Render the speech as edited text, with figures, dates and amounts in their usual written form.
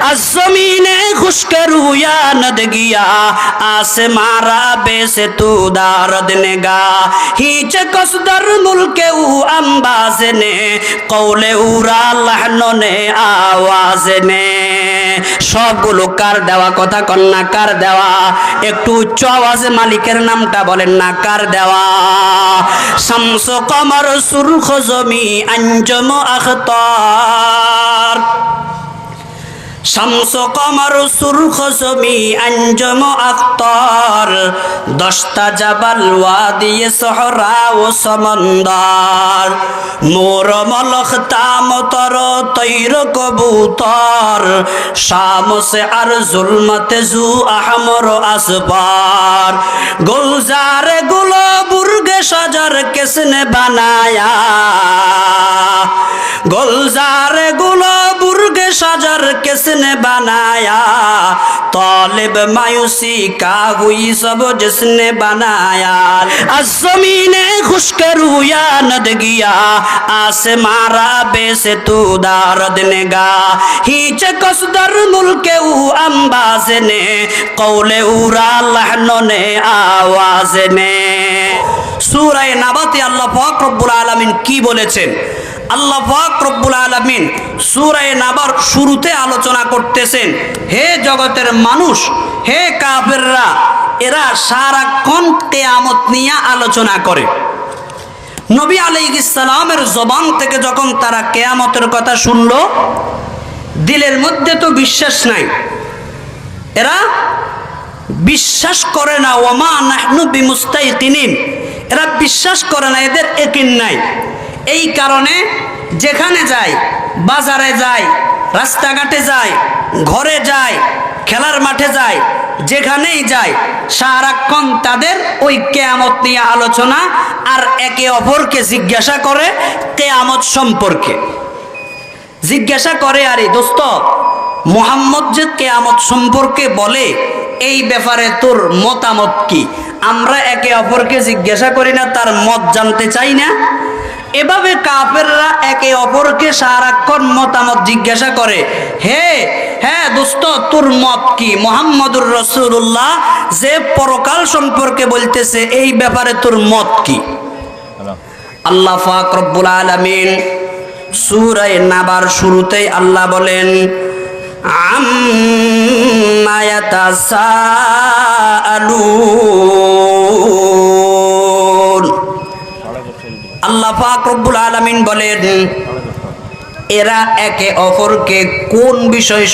আজ-জমিনে খুশকে রুয়ানদ গিয়া আসমারা বেসে তু দারদ নেগা হিচে কসদর মুলকে উ আম্বাজে নে কৌলে উরা লাহননে আওয়াজে নে। সবগুলো কার দেওয়া কথা কন্যা কার দেওয়া? একটু উচ্চ আওয়াজে মালিকের নামটা বলেন না, কার দেওয়া? শামস কমর সুরখ জমি আঞ্জম আখতার, শামস কমর সুরখ জমি আঞ্জম আখতার, দশটা জাবাল ওয়াদিয়ে সহরা ও সমন্দর, মোর মলখ তামতর তৈর কবুতর, শামসে আর জুলমতে জু আহমর আসবার, গুলজারে গুলো বুর্গে সজর কিসনে বানায়া, गुलजार गुलो बुर्ग शजर किसने बनाया, तालिब मायूसी का हुई सब जिसने बनाया। अज़मीने खुश्क रुयानद गिया आसमारा बेसे तू दारद नेगा हीचे कसदर मुल्के उ अंबाज ने कौले उरा लहनो ने आवाज ने। सूरा नाबाते अल्लाह पाक रब्बुल आलमीन की बोलेছেন? আল্লাহ পাক রব্বুল আলামিন সূরা নাবার শুরুতে আলোচনা করতেছেন, হে জগতের মানুষ, হে কাফেররা, এরা সারাক্ষণ কিয়ামত নিয়ে আলোচনা করে। নবী আলাইহিস সালামের জবান থেকে যখন তারা কিয়ামতের কথা শুনলো, দিলের মধ্যে তো বিশ্বাস নাই, এরা বিশ্বাস করে না। ওয়ামা নাহনু বিমুস্তাইকিনিন, এরা বিশ্বাস করে না, এদের ইয়াকিন নাই। এই কারণে যেখানে যায়, বাজারে যায়, রাস্তাঘাটে যায়, ঘরে যায়, খেলার মাঠে যায়, যেখানেই যায়, সারাক্ষণ তাদের ওই কিয়ামত নিয়ে আলোচনা, আর একে অপরকে জিজ্ঞাসা করে কিয়ামত সম্পর্কে। জিজ্ঞাসা করে, আরে দোস্ত, মুহাম্মদ যে কিয়ামত সম্পর্কে বলে, এই ব্যাপারে তোর মতামত কি? আমরা একে অপরকে জিজ্ঞাসা করি না, তার মত জানতে চাই না? এভাবে কাফেররা একে অপরকে সারাক্ষণ মতামত জিজ্ঞাসা করে, হ্যাঁ দোস্ত, তোর মত কি? মুহাম্মদুর রাসূলুল্লাহ যে পরকাল সম্পর্কে বলতেছে, এই ব্যাপারে তোর মত কি? আল্লাহ পাক রব্বুল আলামিন সূরা নাবার শুরুতেই আল্লাহ বলেন, আম্মা ইয়াতাসাআলুন। আল্লাহ পাক রব্বুল আলামিন বলেন, এরা একে অপরকে কোন বিষয়